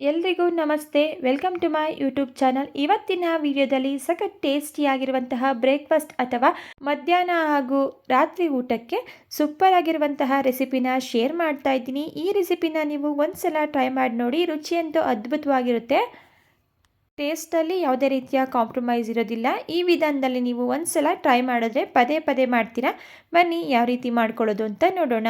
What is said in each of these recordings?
ಎಲ್ರಿಗೂ ನಮಸ್ತೆ. Welcome to my YouTube channel. ಇವತ್ತಿನ ವಿಡಿಯೋದಲ್ಲಿ ಸಖತ್ ಟೇಸ್ಟಿಯಾಗಿರುವಂತಹ ಬ್ರೇಕ್ಫಾಸ್ಟ್ ಅಥವಾ ಮಧ್ಯಾಹ್ನ ಹಾಗೂ ರಾತ್ರಿ ಊಟಕ್ಕೆ ಸೂಪರ್ ಆಗಿರುವಂತಹ ರೆಸಿಪಿನ ಶೇರ್ ಮಾಡ್ತಾ ಇದ್ದೀನಿ. ಈ ರೆಸಿಪಿನ ನೀವು ಒಂದ್ಸಲ ಟ್ರೈ ಮಾಡಿ ನೋಡಿ. ರುಚಿಯಂತೂ ಅದ್ಭುತವಾಗಿರುತ್ತೆ. ಟೇಸ್ಟಲ್ಲಿ ಯಾವುದೇ ರೀತಿಯ ಕಾಂಪ್ರಮೈಸ್ ಇರೋದಿಲ್ಲ. ಈ ವಿಧಾನದಲ್ಲಿ ನೀವು ಒಂದ್ಸಲ ಟ್ರೈ ಮಾಡಿದ್ರೆ ಪದೇ ಪದೇ ಮಾಡ್ತೀರಾ. ಬನ್ನಿ ಯಾವ ರೀತಿ ಮಾಡ್ಕೊಳ್ಳೋದು ಅಂತ ನೋಡೋಣ.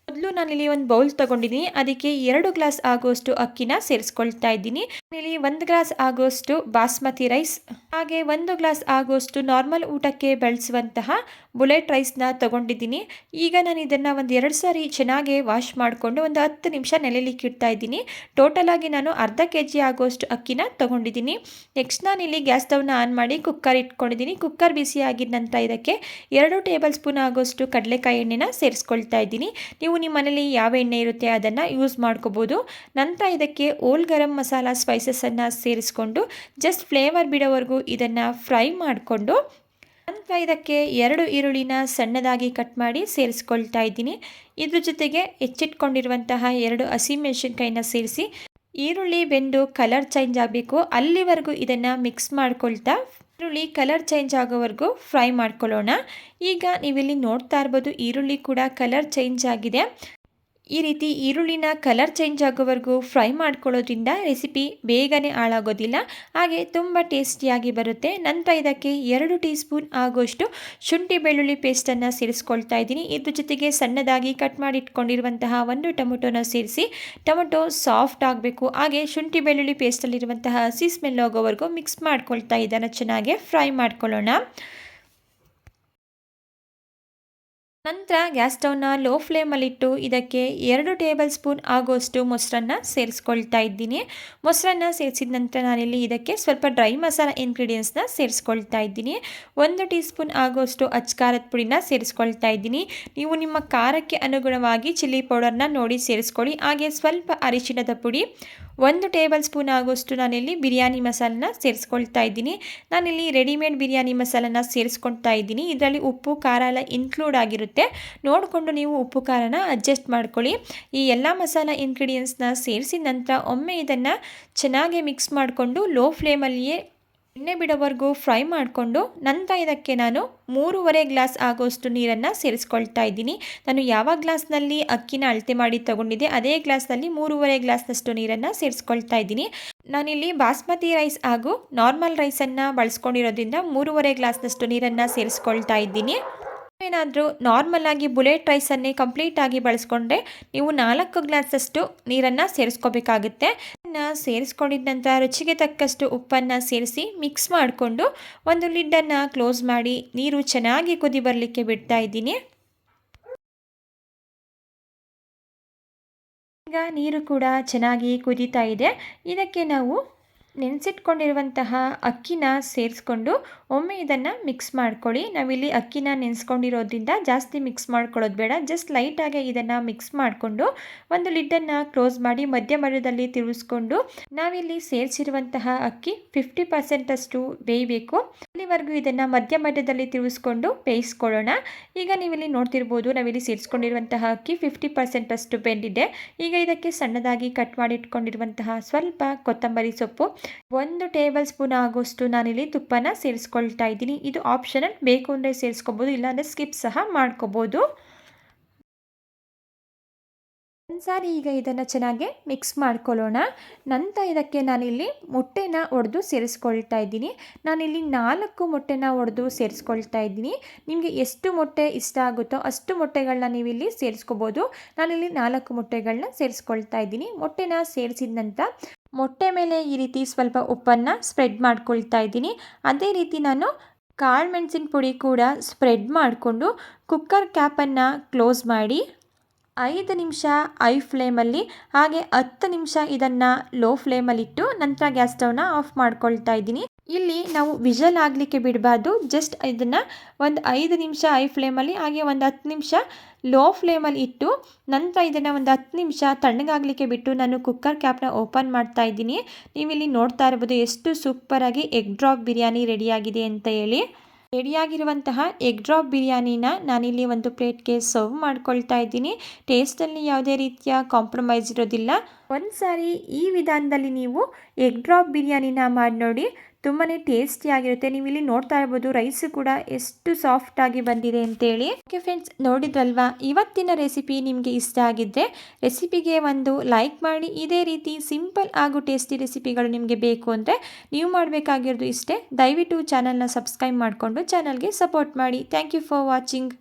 ಮೊದಲು ನಾನಿಲ್ಲಿ ಒಂದು ಬೌಲ್ ತೊಗೊಂಡಿದ್ದೀನಿ. ಅದಕ್ಕೆ 2 ಗ್ಲಾಸ್ ಆಗುವಷ್ಟು ಅಕ್ಕಿನ ಸೇರಿಸ್ಕೊಳ್ತಾ ಇದ್ದೀನಿ. ಇಲ್ಲಿ 1 ಗ್ಲಾಸ್ ಆಗುವಷ್ಟು ಬಾಸ್ಮತಿ ರೈಸ್, ಹಾಗೆ 1 ಗ್ಲಾಸ್ ಆಗುವಷ್ಟು ನಾರ್ಮಲ್ ಊಟಕ್ಕೆ ಬಳಸುವಂತಹ ಬುಲೆಟ್ ರೈಸ್ನ ತೊಗೊಂಡಿದ್ದೀನಿ. ಈಗ ನಾನು ಇದನ್ನು ಒಂದು 2 ಸಾರಿ ಚೆನ್ನಾಗಿ ವಾಶ್ ಮಾಡಿಕೊಂಡು ಒಂದು 10 ನಿಮಿಷ ನೆನೆಲಿಕ್ಕೆ ಇಡ್ತಾ ಇದ್ದೀನಿ. ಟೋಟಲ್ ಆಗಿ ನಾನು ಅರ್ಧ kg ಆಗುವಷ್ಟು ಅಕ್ಕಿನ ತೊಗೊಂಡಿದ್ದೀನಿ. ನೆಕ್ಸ್ಟ್ ನಾನಿಲ್ಲಿ ಗ್ಯಾಸ್ ಸ್ಟವ್ನ ಆನ್ ಮಾಡಿ ಕುಕ್ಕರ್ ಇಟ್ಕೊಂಡಿದ್ದೀನಿ. ಕುಕ್ಕರ್ ಬಿಸಿ ಆಗಿದ ನಂತರ ಇದಕ್ಕೆ 2 ಟೇಬಲ್ ಸ್ಪೂನ್ ಆಗುವಷ್ಟು ಕಡಲೆಕಾಯಿ ಎಣ್ಣೆನ ಸೇರಿಸ್ಕೊಳ್ತಾ ಇದ್ದೀನಿ. ನೀವು ನಿಮ್ಮ ಮನೇಲಿ ಯಾವ ಎಣ್ಣೆ ಇರುತ್ತೆ ಅದನ್ನು ಯೂಸ್ ಮಾಡ್ಕೋಬೋದು. ನಂತರ ಇದಕ್ಕೆ ಓಲ್ ಗರಂ ಮಸಾಲ ಸ್ಪೈಸಸನ್ನು ಸೇರಿಸ್ಕೊಂಡು ಜಸ್ಟ್ ಫ್ಲೇವರ್ ಬಿಡೋವರೆಗೂ ಇದನ್ನು ಫ್ರೈ ಮಾಡಿಕೊಂಡು ನಂತರ ಇದಕ್ಕೆ 2 ಈರುಳ್ಳಿನ ಸಣ್ಣದಾಗಿ ಕಟ್ ಮಾಡಿ ಸೇರಿಸ್ಕೊಳ್ತಾ ಇದ್ದೀನಿ. ಇದ್ರ ಜೊತೆಗೆ ಹೆಚ್ಚಿಟ್ಕೊಂಡಿರುವಂತಹ 2 ಹಸಿಮೆಣಸಿನ್ಕಾಯಿನ ಸೇರಿಸಿ ಈರುಳ್ಳಿ ಬೆಂದು ಕಲರ್ ಚೇಂಜ್ ಆಗಬೇಕು ಅಲ್ಲಿವರೆಗೂ ಇದನ್ನು ಮಿಕ್ಸ್ ಮಾಡ್ಕೊಳ್ತಾ ಈರುಳ್ಳಿ ಕಲರ್ ಚೇಂಜ್ ಆಗೋವರೆಗೂ ಫ್ರೈ ಮಾಡ್ಕೊಳ್ಳೋಣ. ಈಗ ನೀವಿಲ್ಲಿ ನೋಡ್ತಾ ಇರ್ಬೋದು ಈರುಳ್ಳಿ ಕೂಡ ಕಲರ್ ಚೇಂಜ್ ಆಗಿದೆ. ಈ ರೀತಿ ಈರುಳ್ಳಿನ ಕಲರ್ ಚೇಂಜ್ ಆಗೋವರೆಗೂ ಫ್ರೈ ಮಾಡ್ಕೊಳ್ಳೋದ್ರಿಂದ ರೆಸಿಪಿ ಬೇಗನೆ ಹಾಳಾಗೋದಿಲ್ಲ, ಹಾಗೆ ತುಂಬ ಟೇಸ್ಟಿಯಾಗಿ ಬರುತ್ತೆ. ನಂತರ ಇದಕ್ಕೆ 2 ಟೀ ಸ್ಪೂನ್ ಆಗುವಷ್ಟು ಶುಂಠಿ ಬೆಳ್ಳುಳ್ಳಿ ಪೇಸ್ಟನ್ನು ಸೇರಿಸ್ಕೊಳ್ತಾ ಇದ್ದೀನಿ. ಇದ್ರ ಜೊತೆಗೆ ಸಣ್ಣದಾಗಿ ಕಟ್ ಮಾಡಿ ಇಟ್ಕೊಂಡಿರುವಂತಹ 1 ಟೊಮೊಟೊನ ಸೇರಿಸಿ ಟೊಮೊಟೊ ಸಾಫ್ಟ್ ಆಗಬೇಕು, ಹಾಗೆ ಶುಂಠಿ ಬೆಳ್ಳುಳ್ಳಿ ಪೇಸ್ಟಲ್ಲಿರುವಂತಹ ಹಸಿ ಸ್ಮೆಲ್ ಹೋಗೋವರೆಗೂ ಮಿಕ್ಸ್ ಮಾಡ್ಕೊಳ್ತಾ ಇದನ್ನು ಚೆನ್ನಾಗಿ ಫ್ರೈ ಮಾಡ್ಕೊಳ್ಳೋಣ. ನಂತರ ಗ್ಯಾಸ್ ಸ್ಟವ್ನ ಲೋ ಫ್ಲೇಮಲ್ಲಿಟ್ಟು ಇದಕ್ಕೆ 2 ಟೇಬಲ್ ಸ್ಪೂನ್ ಆಗುವಷ್ಟು ಮೊಸರನ್ನ ಸೇರಿಸ್ಕೊಳ್ತಾ ಇದ್ದೀನಿ. ಮೊಸರನ್ನ ಸೇರಿಸಿದ ನಂತರ ನಾನಿಲ್ಲಿ ಇದಕ್ಕೆ ಸ್ವಲ್ಪ ಡ್ರೈ ಮಸಾಲ ಇಂಗ್ರೀಡಿಯೆಂಟ್ಸ್ನ ಸೇರಿಸ್ಕೊಳ್ತಾ ಇದ್ದೀನಿ. 1 ಟೀ ಸ್ಪೂನ್ ಆಗುವಷ್ಟು ಅಚ್ಕಾರದ ಪುಡಿನ ಸೇರಿಸ್ಕೊಳ್ತಾ ಇದ್ದೀನಿ. ನೀವು ನಿಮ್ಮ ಖಾರಕ್ಕೆ ಅನುಗುಣವಾಗಿ ಚಿಲ್ಲಿ ಪೌಡರ್ನ ನೋಡಿ ಸೇರಿಸ್ಕೊಳ್ಳಿ. ಹಾಗೆ ಸ್ವಲ್ಪ ಅರಿಶಿಣದ ಪುಡಿ, 1 ಟೇಬಲ್ ಸ್ಪೂನ್ ಆಗುವಷ್ಟು ನಾನಿಲ್ಲಿ ಬಿರಿಯಾನಿ ಮಸಾಲನ ಸೇರಿಸ್ಕೊಳ್ತಾ ಇದ್ದೀನಿ. ನಾನಿಲ್ಲಿ ರೆಡಿಮೇಡ್ ಬಿರಿಯಾನಿ ಮಸಾಲನ ಸೇರಿಸ್ಕೊಳ್ತಾ ಇದ್ದೀನಿ. ಇದರಲ್ಲಿ ಉಪ್ಪು ಖಾರ ಎಲ್ಲ ಇನ್ಕ್ಲೂಡ್ ಆಗಿರುತ್ತೆ. ನೋಡಿಕೊಂಡು ನೀವು ಉಪ್ಪು ಖಾರನ ಅಡ್ಜಸ್ಟ್ ಮಾಡ್ಕೊಳ್ಳಿ. ಈ ಎಲ್ಲ ಮಸಾಲ ಇಂಗ್ರೀಡಿಯೆಂಟ್ಸ್ನ ಸೇರಿಸಿದ ನಂತರ ಒಮ್ಮೆ ಇದನ್ನು ಚೆನ್ನಾಗಿ ಮಿಕ್ಸ್ ಮಾಡಿಕೊಂಡು ಲೋ ಫ್ಲೇಮಲ್ಲಿಯೇ ಎಣ್ಣೆ ಬಿಡೋವರೆಗೂ ಫ್ರೈ ಮಾಡಿಕೊಂಡು ನಂತರ ಇದಕ್ಕೆ ನಾನು 3.5 ಗ್ಲಾಸ್ ಆಗೋಷ್ಟು ನೀರನ್ನು ಸೇರಿಸ್ಕೊಳ್ತಾ ಇದ್ದೀನಿ. ನಾನು ಯಾವ ಗ್ಲಾಸ್ನಲ್ಲಿ ಅಕ್ಕಿನ ಅಳತೆ ಮಾಡಿ ತಗೊಂಡಿದ್ದೆ ಅದೇ ಗ್ಲಾಸ್ನಲ್ಲಿ 3.5 ಗ್ಲಾಸ್ನಷ್ಟು ನೀರನ್ನು ಸೇರಿಸ್ಕೊಳ್ತಾ ಇದ್ದೀನಿ. ನಾನಿಲ್ಲಿ ಬಾಸ್ಮತಿ ರೈಸ್ ಹಾಗೂ ನಾರ್ಮಲ್ ರೈಸನ್ನು ಬಳಸ್ಕೊಂಡಿರೋದ್ರಿಂದ 3.5 ಗ್ಲಾಸ್ನಷ್ಟು ನೀರನ್ನು ಸೇರಿಸ್ಕೊಳ್ತಾ ಇದ್ದೀನಿ. ಏನಾದರೂ ನಾರ್ಮಲ್ ಆಗಿ ಬುಲೆಟ್ ರೈಸನ್ನೇ ಕಂಪ್ಲೀಟಾಗಿ ಬಳಸ್ಕೊಂಡ್ರೆ ನೀವು 4 ಗ್ಲಾಸಷ್ಟು ನೀರನ್ನು ಸೇರಿಸ್ಕೋಬೇಕಾಗುತ್ತೆ. ಸೇರಿಸ್ಕೊಂಡಿದ್ದ ನಂತರ ರುಚಿಗೆ ತಕ್ಕಷ್ಟು ಉಪ್ಪನ್ನು ಸೇರಿಸಿ ಮಿಕ್ಸ್ ಮಾಡಿಕೊಂಡು ಒಂದು ಲಿಡ್ಡನ್ನು ಕ್ಲೋಸ್ ಮಾಡಿ ನೀರು ಚೆನ್ನಾಗಿ ಕುದಿ ಬರಲಿಕ್ಕೆ ಬಿಡ್ತಾ ಇದ್ದೀನಿ. ಈಗ ನೀರು ಕೂಡ ಚೆನ್ನಾಗಿ ಕುದೀತಾ ಇದೆ. ಇದಕ್ಕೆ ನಾವು ನೆನೆಸಿಟ್ಕೊಂಡಿರುವಂತಹ ಅಕ್ಕಿನ ಸೇರಿಸ್ಕೊಂಡು ಒಮ್ಮೆ ಇದನ್ನು ಮಿಕ್ಸ್ ಮಾಡ್ಕೊಳ್ಳಿ. ನಾವಿಲ್ಲಿ ಅಕ್ಕಿನ ನೆನೆಸ್ಕೊಂಡಿರೋದ್ರಿಂದ ಜಾಸ್ತಿ ಮಿಕ್ಸ್ ಮಾಡ್ಕೊಳ್ಳೋದು ಬೇಡ. ಜಸ್ಟ್ ಲೈಟಾಗಿ ಇದನ್ನು ಮಿಕ್ಸ್ ಮಾಡಿಕೊಂಡು ಒಂದು ಲಿಡ್ಡನ್ನು ಕ್ಲೋಸ್ ಮಾಡಿ ಮಧ್ಯ ಮಧ್ಯದಲ್ಲಿ ತಿರುಗಿಸ್ಕೊಂಡು ನಾವಿಲ್ಲಿ ಸೇರಿಸಿರುವಂತಹ ಅಕ್ಕಿ 50% ಅಷ್ಟು ಬೇಯಬೇಕು. ಅಲ್ಲಿವರೆಗೂ ಇದನ್ನು ಮಧ್ಯ ಮಧ್ಯದಲ್ಲಿ ತಿರುಗಿಸ್ಕೊಂಡು ಬೇಯಿಸ್ಕೊಳ್ಳೋಣ. ಈಗ ನೀವಿಲ್ಲಿ ನೋಡ್ತಿರ್ಬೋದು ನಾವಿಲ್ಲಿ ಸೇರಿಸ್ಕೊಂಡಿರುವಂತಹ ಅಕ್ಕಿ 50% ಅಷ್ಟು ಬೆಂದಿದೆ. ಈಗ ಇದಕ್ಕೆ ಸಣ್ಣದಾಗಿ ಕಟ್ ಮಾಡಿ ಇಟ್ಕೊಂಡಿರುವಂತಹ ಸ್ವಲ್ಪ ಕೊತ್ತಂಬರಿ ಸೊಪ್ಪು, 1 ಟೇಬಲ್ ಸ್ಪೂನ್ ಆಗುವಷ್ಟು ನಾನಿಲ್ಲಿ ತುಪ್ಪನ ಸೇರಿಸ್ಕೊಳ್ತಾ ಇದ್ದೀನಿ. ಇದು ಆಪ್ಷನಲ್, ಬೇಕು ಅಂದರೆ ಸೇರಿಸ್ಕೋಬೋದು, ಇಲ್ಲಾಂದರೆ ಸ್ಕಿಪ್ ಸಹ ಮಾಡ್ಕೋಬೋದು. ಒಂದ್ಸಾರಿ ಈಗ ಇದನ್ನು ಚೆನ್ನಾಗಿ ಮಿಕ್ಸ್ ಮಾಡ್ಕೊಳ್ಳೋಣ. ನಂತರ ಇದಕ್ಕೆ ನಾನಿಲ್ಲಿ ಮೊಟ್ಟೆನ ಒಡೆದು ಸೇರಿಸ್ಕೊಳ್ತಾ ಇದ್ದೀನಿ. ನಾನಿಲ್ಲಿ 4 ಮೊಟ್ಟೆನ ಒಡೆದು ಸೇರಿಸ್ಕೊಳ್ತಾ ಇದ್ದೀನಿ. ನಿಮಗೆ ಎಷ್ಟು ಮೊಟ್ಟೆ ಇಷ್ಟ ಆಗುತ್ತೋ ಅಷ್ಟು ಮೊಟ್ಟೆಗಳನ್ನ ನೀವಿಲ್ಲಿ ಸೇರಿಸ್ಕೋಬೋದು. ನಾನಿಲ್ಲಿ 4 ಮೊಟ್ಟೆಗಳನ್ನ ಸೇರಿಸ್ಕೊಳ್ತಾ ಇದ್ದೀನಿ. ಮೊಟ್ಟೆನ ಸೇರಿಸಿದ ನಂತರ ಮೊಟ್ಟೆ ಮೇಲೆ ಈ ರೀತಿ ಸ್ವಲ್ಪ ಉಪ್ಪನ್ನು ಸ್ಪ್ರೆಡ್ ಮಾಡ್ಕೊಳ್ತಾ ಇದ್ದೀನಿ. ಅದೇ ರೀತಿ ನಾನು ಕಾಳು ಮೆಣಸಿನ ಪುಡಿ ಕೂಡ ಸ್ಪ್ರೆಡ್ ಮಾಡಿಕೊಂಡು ಕುಕ್ಕರ್ ಕ್ಯಾಪನ್ನು ಕ್ಲೋಸ್ ಮಾಡಿ 5 ನಿಮಿಷ ಐ ಫ್ಲೇಮಲ್ಲಿ ಹಾಗೆ 10 ನಿಮಿಷ ಇದನ್ನು ಲೋ ಫ್ಲೇಮಲ್ಲಿಟ್ಟು ನಂತರ ಗ್ಯಾಸ್ ಸ್ಟವ್ನ ಆಫ್ ಮಾಡ್ಕೊಳ್ತಾ ಇದ್ದೀನಿ. ಇಲ್ಲಿ ನಾವು ವಿಷಲ್ ಆಗಲಿಕ್ಕೆ ಬಿಡಬಾರ್ದು. ಜಸ್ಟ್ ಇದನ್ನು ಒಂದು 5 ನಿಮಿಷ ಐ ಫ್ಲೇಮಲ್ಲಿ ಹಾಗೆ ಒಂದು 10 ನಿಮಿಷ ಲೋ ಫ್ಲೇಮಲ್ಲಿ ಇಟ್ಟು ನಂತರ ಇದನ್ನು ಒಂದು 10 ನಿಮಿಷ ತಣ್ಣಗಾಗಲಿಕ್ಕೆ ಬಿಟ್ಟು ನಾನು ಕುಕ್ಕರ್ ಕ್ಯಾಪ್ನ ಓಪನ್ ಮಾಡ್ತಾ ಇದ್ದೀನಿ. ನೀವಿಲ್ಲಿ ನೋಡ್ತಾ ಇರ್ಬೋದು ಎಷ್ಟು ಸೂಪರಾಗಿ ಎಗ್ ಡ್ರಾಪ್ ಬಿರಿಯಾನಿ ರೆಡಿಯಾಗಿದೆ ಅಂತ ಹೇಳಿ. ರೆಡಿಯಾಗಿರುವಂತಹ ಎಗ್ ಡ್ರಾಪ್ ಬಿರಿಯಾನಿನ ನಾನಿಲ್ಲಿ ಒಂದು ಪ್ಲೇಟ್ಗೆ ಸರ್ವ್ ಮಾಡ್ಕೊಳ್ತಾ ಇದ್ದೀನಿ. ಟೇಸ್ಟಲ್ಲಿ ಯಾವುದೇ ರೀತಿಯ ಕಾಂಪ್ರಮೈಸ್ ಇರೋದಿಲ್ಲ. ಒಂದು ಸಾರಿ ಈ ವಿಧಾನದಲ್ಲಿ ನೀವು ಎಗ್ ಡ್ರಾಪ್ ಬಿರಿಯಾನಿನ ಮಾಡಿ ನೋಡಿ, ತುಂಬಾ ಟೇಸ್ಟಿಯಾಗಿರುತ್ತೆ. ನೀವು ಇಲ್ಲಿ ನೋಡ್ತಾ ಇರ್ಬೋದು ರೈಸು ಕೂಡ ಎಷ್ಟು ಸಾಫ್ಟಾಗಿ ಬಂದಿದೆ ಅಂತೇಳಿ. ಓಕೆ ಫ್ರೆಂಡ್ಸ್, ನೋಡಿದ್ರಲ್ವಾ ಇವತ್ತಿನ ರೆಸಿಪಿ ನಿಮಗೆ ಇಷ್ಟ ಆಗಿದ್ದರೆ ರೆಸಿಪಿಗೆ ಒಂದು ಲೈಕ್ ಮಾಡಿ. ಇದೇ ರೀತಿ ಸಿಂಪಲ್ ಹಾಗೂ ಟೇಸ್ಟಿ ರೆಸಿಪಿಗಳು ನಿಮಗೆ ಬೇಕು ಅಂದರೆ ನೀವು ಮಾಡಬೇಕಾಗಿರೋದು ಇಷ್ಟೇ, ದಯವಿಟ್ಟು ಚಾನಲ್ನ ಸಬ್ಸ್ಕ್ರೈಬ್ ಮಾಡಿಕೊಂಡು ಚಾನಲ್ಗೆ ಸಪೋರ್ಟ್ ಮಾಡಿ. Thank you for watching.